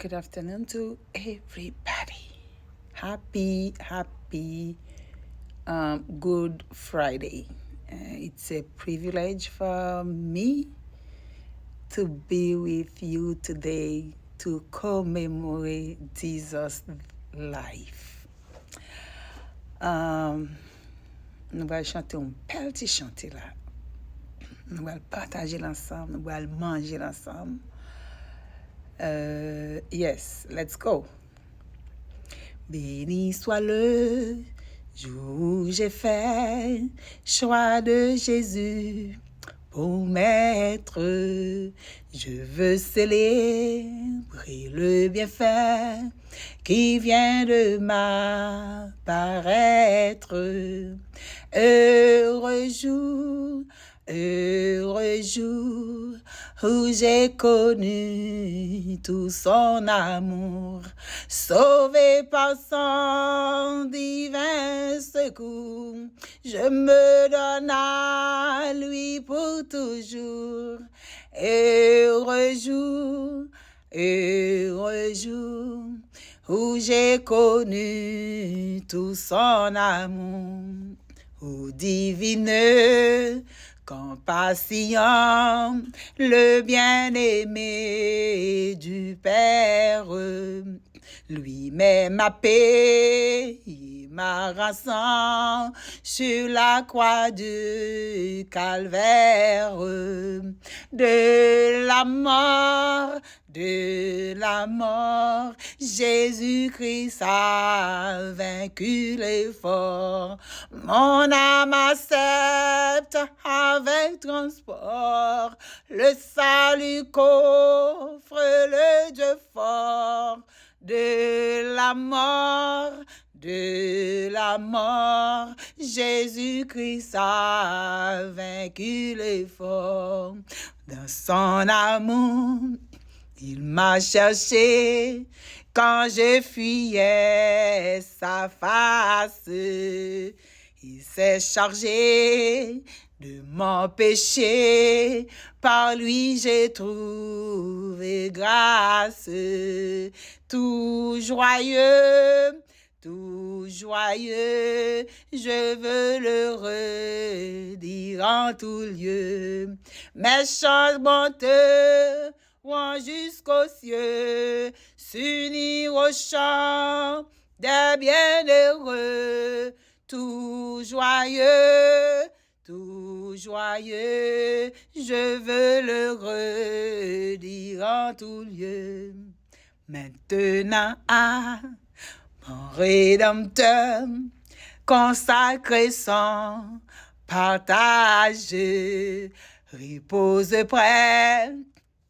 good afternoon to everybody. Happy Good Friday. It's a privilege for me to be with you today to commemorate Jesus' life. Nous allons chanter un petit chanter là. Nous allons partager l'ensemble, nous allons manger l'ensemble. Yes, let's go. Béni soit le jour où j'ai fait choix de Jésus pour maître. Je veux célébrer le bienfait qui vient de m'apparaître. Heureux jour où j'ai connu tout son amour, sauvé par son divin secours. Je me donne à lui pour toujours. Heureux jour où j'ai connu tout son amour. Ô divine compassion, le bien-aimé du Père, lui-même a payé ma rançon sur la croix du calvaire. De la mort, Jésus-Christ a vaincu l'effort. Mon âme accepte avec transport le salut qu'offre le Dieu fort. De la mort, Jésus-Christ a vaincu l'effort. Dans son amour, il m'a cherché quand je fuyais sa face. Il s'est chargé de mon péché, par lui j'ai trouvé grâce. Tout joyeux, je veux le redire en tout lieu. Mes choses bontés vont jusqu'aux cieux, s'unir au chant des bienheureux. Tout joyeux, je veux le redire en tout lieu. Maintenant à mon Rédempteur, consacré son partage, repose près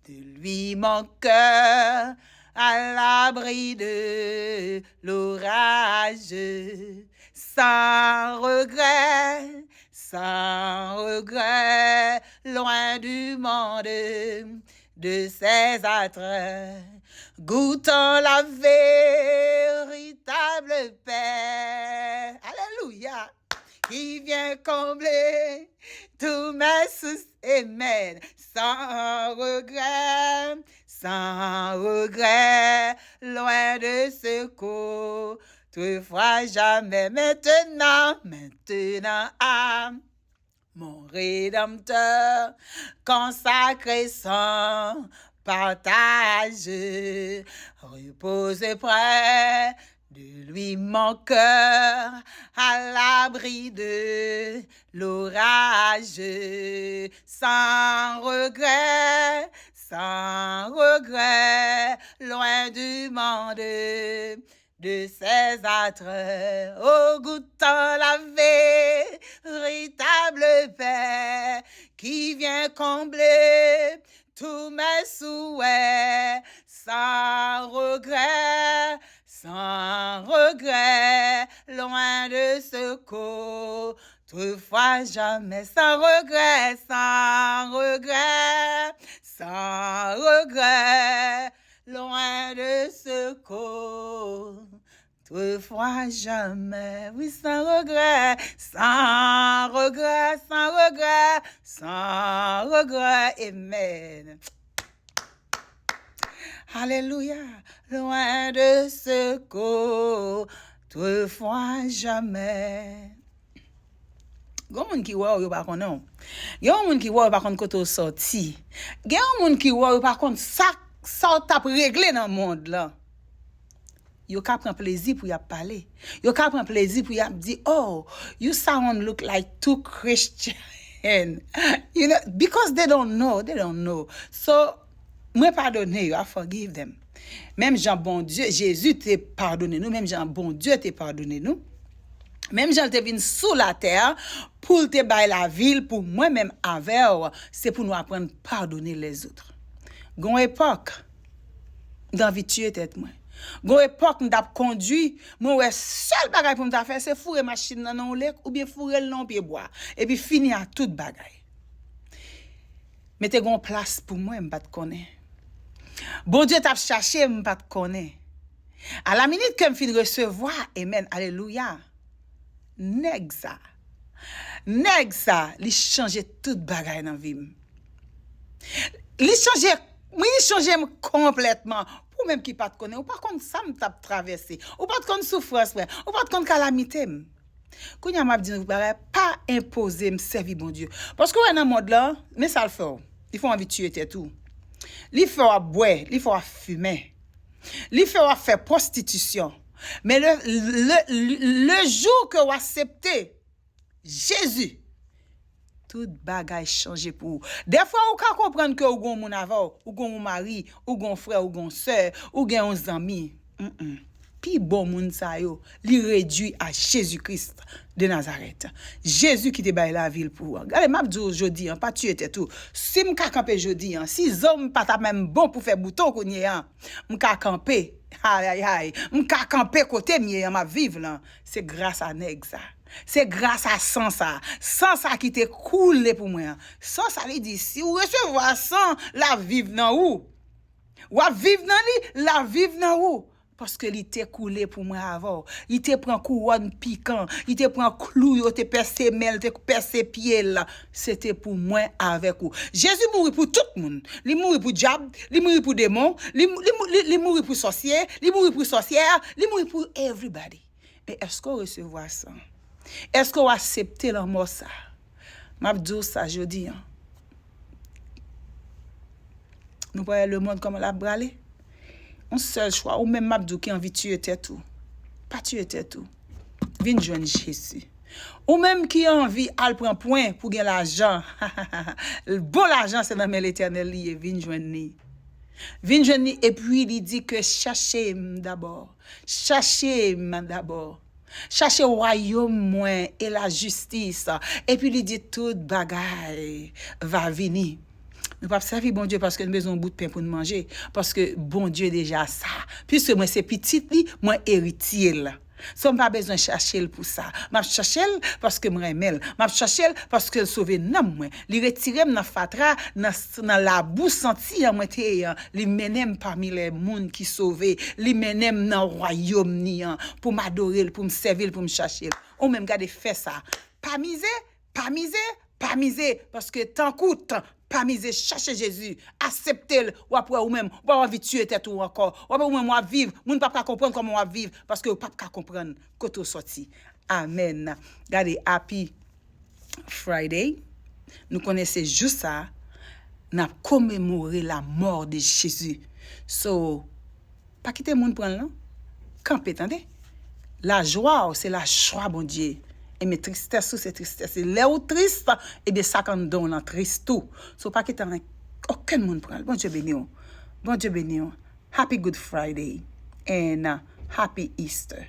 de lui mon cœur, à l'abri de l'orage, sans regret, loin du monde de ses attraits, goûtant la véritable paix. Alléluia! Qui vient combler tous mes soucis et m'aide sans regret, loin de ce qu'autrefois jamais. Maintenant, à mon Rédempteur, consacré son partage, repose près de lui mon cœur, à l'abri de l'orage, sans regret, loin du monde de ses attraits, oh, goûtant la véritable paix qui vient combler tous mes souhaits, sans regret, loin de ce qu'autrefois jamais, sans regret, loin de ce qu'autrefois jamais, oui, sans regret, amen. Alléluia. Loin de ce qu'autrefois jamais. Gon moun ki wè yo pa kon non. Gen moun ki wè yo pa kon koto sorti. Gen moun ki wè yo pa kon sa tap réglé dans monde là. Yo ka prend plaisir pour y a parler. Yo ka prend plaisir pour y a dire, "Oh, you sound look like too Christian." You know, because they don't know. So, moi pardonner, I forgive them. Même Jean bon Dieu, Jésus te pardonné nous, même Jean bon Dieu te pardonné nous. Même Jean te vin sous la terre pour te bailler la ville pour moi-même avec, c'est pour nous apprendre à pardonner les autres. Gon époque dans vie tuer tête moi. Gon époque m't'a conduit, moi ouais seul bagay pour m'ta faire c'est fourrer machine dans non lek ou bien fourrer le non pied bois et puis finir à toute bagay. Mettez gon place pour moi m'pas te connaître. Bon Dieu t'a cherché m'pas te connaître. À la minute que me fin recevoir, amen, alléluia. Nèg ça, li change toute bagay dans vie. Li change complètement. Pour même qui pas te connaît, ou pas contre ça m't'a traversé, ou pas contre souffrance, ou pas contre calamité. Kounya m'a dit pas imposer me servir bon Dieu. Parce que dans monde là, mais ça le fait. Il faut envie tuer tout. Il faut boire, il faut fumer. Il faut faire prostitution. Mais le jour que vous acceptez Jésus, tout bagay change pour vous. Des fois, vous pouvez comprendre que vous avez un moun avant, ou un mari, ou un frère, ou une soeur, ou un ami. Puis bon moun sa yo, li réduit à Jésus-Christ de Nazareth. Jésus qui te baille la ville pour vous. Regardez, m'a dit aujourd'hui, pas tuer tout. Si m'ka camper aujourd'hui, si hommes pas ta même bon pour faire bouton qu'on y a, m'ka camper. Aïe, m'ka camper côté mieux m'a vivre là, c'est grâce à nèg ça. C'est grâce à sang ça qui te coulé pour moi. Sans ça lui dit si vous recevoir sang, la vivre dans où? Ou vivre dans li, la vivre dans où? Parce que il t'est coulé pour moi avant. Il te prend couronne piquant, il te prend clou, il te percé mel, te percé pied là. C'était pour moi avec vous. Jésus mourit pour tout le monde. Il mourit pour diable, il mourit pour démon, il mourit pour sorcier, il mourit pour sorcière, il mourit pour everybody. Mais est-ce qu'on recevoir ça? Est-ce qu'on accepte la mort ça? M'a dit ça jeudi. Nous voyons le monde comme la bralé. Un seul choix, ou même m'a dit qui envie de tuer tout. Pas tuer tout. Vin joindre Jésus. Ou même qui a envie à prendre point pour gagner l'argent. Le bon l'argent c'est dans l'Éternel lié, vin joindre ni. Vin joindre ni et puis il dit que cherchez d'abord. Cherchez d'abord. Cherchez au royaume moins et la justice. Et puis il dit toute bagaille va venir. Nous pas servir bon Dieu parce que nous besoin un bout de pain pour nous manger parce que bon Dieu déjà ça. Puisque moi c'est petit li, moi héritier là. So pas besoin chercher pour ça. M'a chercher parce que moi aime. M'a chercher parce que sauver nam moi. Li retirer dans fatra dans la boue senti moi té li menem parmi les monde qui sauvé, li menem dans royaume ni pour m'adorer, pour me servir, pour me chercher. Ou même garder faire ça. Pas miser parce que tant coûte pas miser chercher Jésus accepter ou après ou même ou envie tuer tête ou encore ou même moi vivre moun pas comprendre comment on va vivre parce que pas comprendre côté sorti amen. Regardez happy Friday, nous connaissons juste ça, n'a commémorer la mort de Jésus. So pas quitter moun prendre là camper attendez. La joie c'est la joie bon Dieu. Et mes tristesse, c'est tristesse. Là où triste, et bien ça quand donne en triste tout. So pas quitter aucun monde prend. Bon Dieu béni. Bon Dieu béni. Happy Good Friday and happy Easter.